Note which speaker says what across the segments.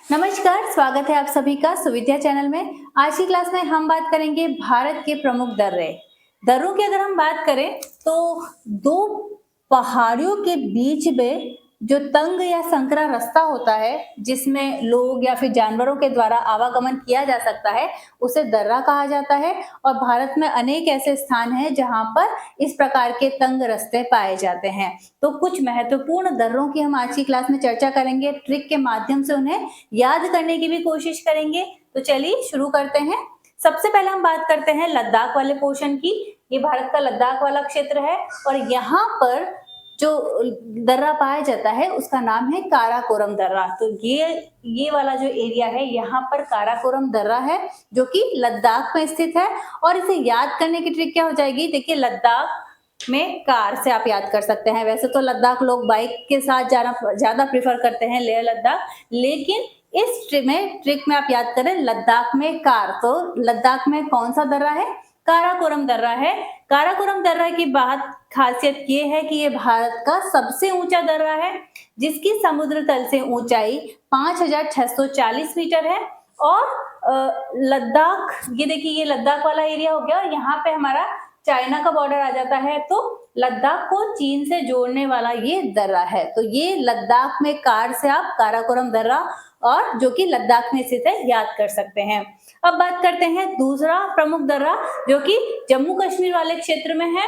Speaker 1: नमस्कार, स्वागत है आप सभी का सुविद्या चैनल में। आज की क्लास में हम बात करेंगे भारत के प्रमुख दर्रे। दर्रों की अगर हम बात करें तो दो पहाड़ियों के बीच में जो तंग या संकरा रास्ता होता है जिसमें लोग या फिर जानवरों के द्वारा आवागमन किया जा सकता है, उसे दर्रा कहा जाता है। और भारत में अनेक ऐसे स्थान हैं जहां पर इस प्रकार के तंग रास्ते पाए जाते हैं। तो कुछ महत्वपूर्ण दर्रों की हम आज की क्लास में चर्चा करेंगे, ट्रिक के माध्यम से उन्हें याद करने की भी कोशिश करेंगे। तो चलिए शुरू करते हैं। सबसे पहले हम बात करते हैं लद्दाख वाले पोर्शन की। ये भारत का लद्दाख वाला क्षेत्र है और यहाँ पर जो दर्रा पाया जाता है उसका नाम है काराकोरम दर्रा। तो ये वाला जो एरिया है यहाँ पर काराकोरम दर्रा है जो कि लद्दाख में स्थित है। और इसे याद करने की ट्रिक क्या हो जाएगी, देखिए लद्दाख में कार से आप याद कर सकते हैं। वैसे तो लद्दाख लोग बाइक के साथ जाना ज्यादा प्रेफर करते हैं, लेह लद्दाख, लेकिन इस ट्रिक में आप याद करें लद्दाख में कार। तो लद्दाख में कौन सा दर्रा है, काराकोरम दर्रा है। काराकोरम दर्रा की बात खासियत ये है कि ये भारत का सबसे ऊंचा दर्रा है जिसकी समुद्र तल से ऊंचाई 5640 मीटर है। और लद्दाख, ये देखिए ये लद्दाख वाला एरिया हो गया, यहाँ पे हमारा चाइना का बॉर्डर आ जाता है। तो लद्दाख को चीन से जोड़ने वाला ये दर्रा है। तो ये लद्दाख में कार से आप काराकोरम दर्रा और जो कि लद्दाख में स्थित है याद कर सकते हैं। अब बात करते हैं दूसरा प्रमुख दर्रा जो कि जम्मू कश्मीर वाले क्षेत्र में है।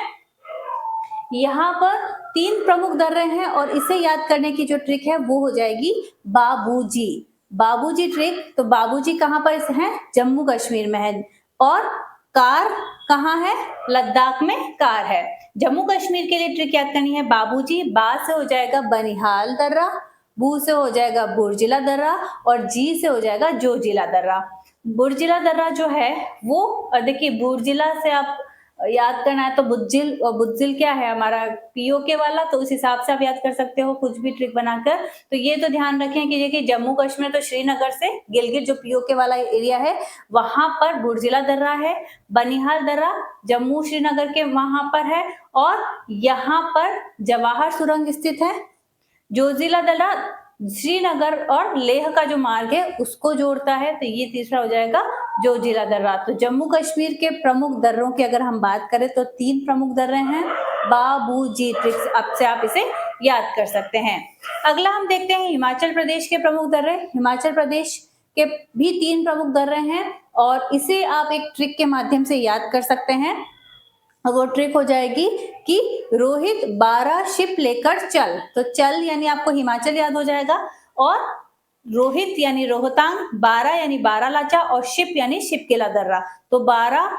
Speaker 1: यहाँ पर 3 प्रमुख दर्रे हैं और इसे याद करने की जो ट्रिक है वो हो जाएगी बाबूजी। बाबूजी ट्रिक। तो बाबूजी कहाँ पर है, जम्मू कश्मीर में है। और कार कहाँ है, लद्दाख में कार है। जम्मू कश्मीर के लिए ट्रिक याद करनी है बाबूजी। बा से हो जाएगा बनिहाल दर्रा, बू से हो जाएगा बुर्जिला दर्रा और जी से हो जाएगा जोजिला दर्रा। बुर्जिला दर्रा जो है वो देखिए, बुर्जिला से आप याद करना है तो बुज्जिल, और बुज्जिल क्या है हमारा पीओके वाला, तो उस हिसाब से आप याद कर सकते हो कुछ भी ट्रिक बनाकर। तो ये तो ध्यान रखें कि देखिए जम्मू कश्मीर तो श्रीनगर से गिलगित जो पीओके वाला एरिया है वहां पर बुर्जिला दर्रा है। बनिहाल दर्रा जम्मू श्रीनगर के वहां पर है और यहाँ पर जवाहर सुरंग स्थित है। जोजिला दर्रा श्रीनगर और लेह का जो मार्ग है उसको जोड़ता है। तो ये तीसरा हो जाएगा जोजिला दर्रा। तो जम्मू कश्मीर के प्रमुख दर्रों की अगर हम बात करें तो 3 प्रमुख दर्रे हैं, बाबूजी ट्रिक्स अब से आप इसे याद कर सकते हैं। अगला हम देखते हैं हिमाचल प्रदेश के प्रमुख दर्रे। हिमाचल प्रदेश के भी 3 प्रमुख दर्रे हैं और इसे आप एक ट्रिक के माध्यम से याद कर सकते हैं। वो ट्रिक हो जाएगी कि रोहित 12 शिप लेकर चल। तो चल यानी आपको हिमाचल याद हो जाएगा और रोहित यानी रोहतांग, 12 यानी बारालाचा और शिप यानी शिपकेला दर्रा। तो 12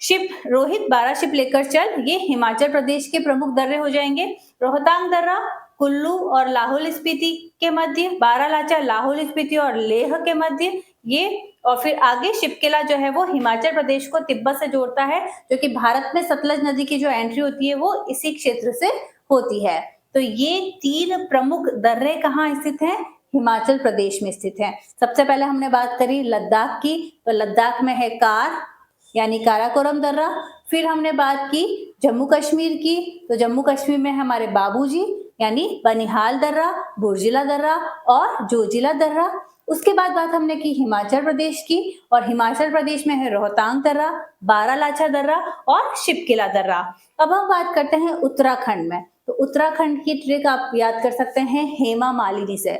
Speaker 1: शिप, रोहित 12 शिप लेकर चल, ये हिमाचल प्रदेश के प्रमुख दर्रे हो जाएंगे। रोहतांग दर्रा कुल्लू और लाहौल स्पीति के मध्य, बारालाचा लाहौल स्पीति और लेह के मध्य ये, और फिर आगे शिपकेला जो है वो हिमाचल प्रदेश को तिब्बत से जोड़ता है, जो कि भारत में सतलज नदी की जो एंट्री होती है वो इसी क्षेत्र से होती है। तो ये 3 प्रमुख दर्रे कहाँ स्थित हैं, हिमाचल प्रदेश में स्थित है। सबसे पहले हमने बात करी लद्दाख की, तो लद्दाख में है कार यानी काराकोरम दर्रा। फिर हमने बात की जम्मू कश्मीर की, तो जम्मू कश्मीर में हमारे बाबूजी यानी बनिहाल दर्रा, बुर्जिला दर्रा और जोजिला दर्रा। उसके बाद बात हमने की हिमाचल प्रदेश की और हिमाचल प्रदेश में है रोहतांग दर्रा, बारालाचा दर्रा और शिपकेला दर्रा। अब हम बात करते हैं उत्तराखंड में। तो उत्तराखंड की ट्रिक आप याद कर सकते हैं हेमा मालिनी से।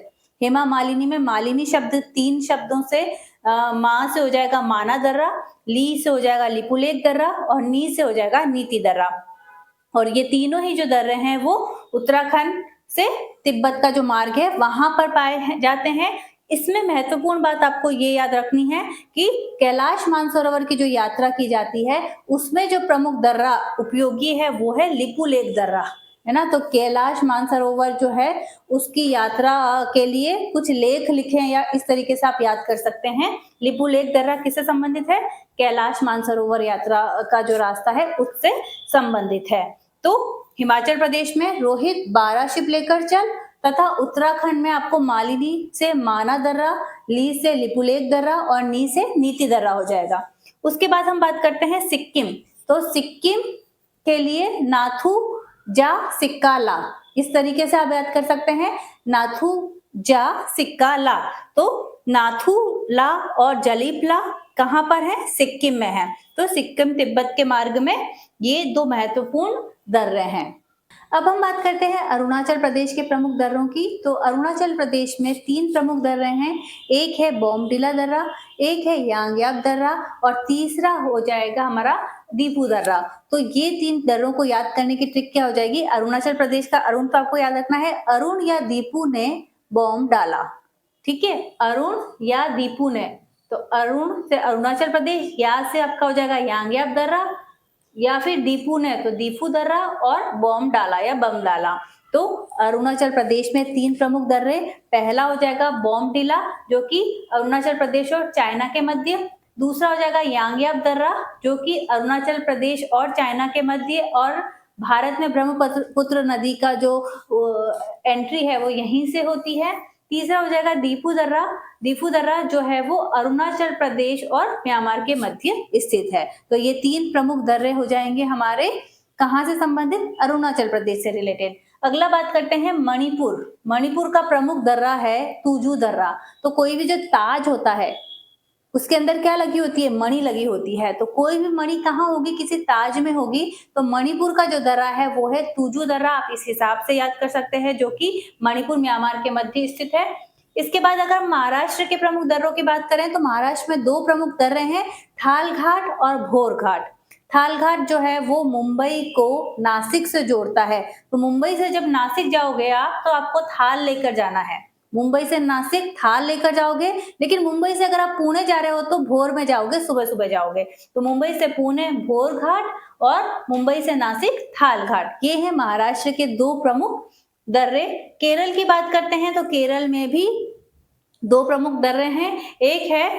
Speaker 1: हेमा मालिनी में मालिनी शब्द 3 शब्दों से, माँ से हो जाएगा माना दर्रा, ली से हो जाएगा लिपुलेख दर्रा और नी से हो जाएगा नीति दर्रा। और ये तीनों ही जो दर्रे हैं वो उत्तराखंड से तिब्बत का जो मार्ग है वहां पर पाए जाते हैं। इसमें महत्वपूर्ण बात आपको ये याद रखनी है कि कैलाश मानसरोवर की जो यात्रा की जाती है उसमें जो प्रमुख दर्रा उपयोगी है वो है लिपुलेख दर्रा, है ना। तो कैलाश मानसरोवर जो है उसकी यात्रा के लिए कुछ लेख लिखे हैं या इस तरीके से आप याद कर सकते हैं। लिपुलेख दर्रा किससे संबंधित है, कैलाश मानसरोवर यात्रा का जो रास्ता है उससे संबंधित है। तो हिमाचल प्रदेश में रोहित 12 शिप लेकर चल तथा उत्तराखंड में आपको मालिनी से माना दर्रा, ली से लिपुलेख दर्रा और नी से नीति दर्रा हो जाएगा। उसके बाद हम बात करते हैं सिक्किम। तो सिक्किम के लिए नाथू जा सिक्का ला, इस तरीके से आप याद कर सकते हैं, नाथू जा सिक्का ला। तो नाथुला और जलीपला कहाँ पर है? सिक्किम में है। तो सिक्किम तिब्बत के मार्ग में ये दो महत्वपूर्ण दर्रे हैं। अब हम बात करते हैं अरुणाचल प्रदेश के प्रमुख दर्रों की। तो अरुणाचल प्रदेश में 3 प्रमुख दर्रे हैं। एक है बोमडिला दर्रा, एक है यांग्याप दर्रा और तीसरा हो जाएगा हमारा दीपू दर्रा। तो ये 3 दर्रों को याद करने की ट्रिक क्या हो जाएगी? अरुणाचल प्रदेश का अरुण तो आपको याद रखना है, अरुण या दीपू ने बॉम्ब डाला। ठीक है, अरुण या दीपू ने। तो अरुण से अरुणाचल प्रदेश, या से आपका हो जाएगा यांग्याप दर्रा, या फिर दीपू ने तो दीपू दर्रा और बॉम्ब डाला या बम डाला। तो अरुणाचल प्रदेश में 3 प्रमुख दर्रे, पहला हो जाएगा बोमडिला जो कि अरुणाचल प्रदेश और चाइना के मध्य, दूसरा हो जाएगा यांग्याप दर्रा जो कि अरुणाचल प्रदेश और चाइना के मध्य और भारत में ब्रह्मपुत्र नदी का जो एंट्री है वो यहीं से होती है। तीसरा हो जाएगा दीपू दर्रा जो है वो अरुणाचल प्रदेश और म्यांमार के मध्य स्थित है। तो ये 3 प्रमुख दर्रे हो जाएंगे हमारे कहाँ से संबंधित? अरुणाचल प्रदेश से रिलेटेड। अगला बात करते हैं मणिपुर। मणिपुर का प्रमुख दर्रा है तुजू दर्रा। तो कोई भी जो ताज होता है उसके अंदर क्या लगी होती है? मणि लगी होती है। तो कोई भी मणि कहाँ होगी? किसी ताज में होगी। तो मणिपुर का जो दर्रा है वो है तुजू दर्रा। आप इस हिसाब से याद कर सकते हैं, जो कि मणिपुर म्यांमार के मध्य स्थित है। इसके बाद अगर महाराष्ट्र के प्रमुख दर्रों की बात करें तो महाराष्ट्र में 2 प्रमुख दर्रे हैं, थाल घाट और भोर घाट। थाल घाट जो है वो मुंबई को नासिक से जोड़ता है। तो मुंबई से जब नासिक जाओगे आप तो आपको थाल लेकर जाना है। मुंबई से नासिक थाल लेकर जाओगे, लेकिन मुंबई से अगर आप पुणे जा रहे हो तो भोर में जाओगे, सुबह सुबह जाओगे। तो मुंबई से पुणे भोर घाट और मुंबई से नासिक थाल घाट, ये है महाराष्ट्र के 2 प्रमुख दर्रे। केरल की बात करते हैं तो केरल में भी 2 प्रमुख दर्रे हैं, एक है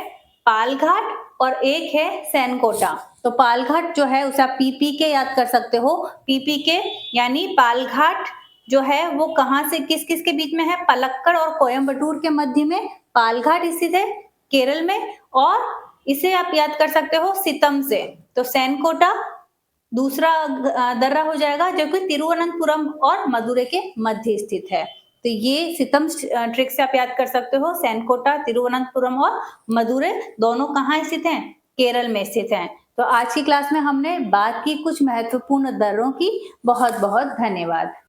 Speaker 1: पालघाट और एक है सैनकोटा। तो पालघाट जो है उसे आप पीपी के याद कर सकते हो, पीपी के यानी पालघाट जो है वो कहाँ से किस किस के बीच में है? पलक्कड़ और कोयम्बटूर के मध्य में पालघाट स्थित है केरल में, और इसे आप याद कर सकते हो सितम से। तो सैनकोटा दूसरा दर्रा हो जाएगा जो कि तिरुवनंतपुरम और मदुरै के मध्य स्थित है। तो ये सितम ट्रिक से आप याद कर सकते हो। सैनकोटा, तिरुवनंतपुरम और मदुरै दोनों कहाँ स्थित हैं? केरल में स्थित हैं। तो आज की क्लास में हमने बात की कुछ महत्वपूर्ण दर्रों की। बहुत बहुत धन्यवाद।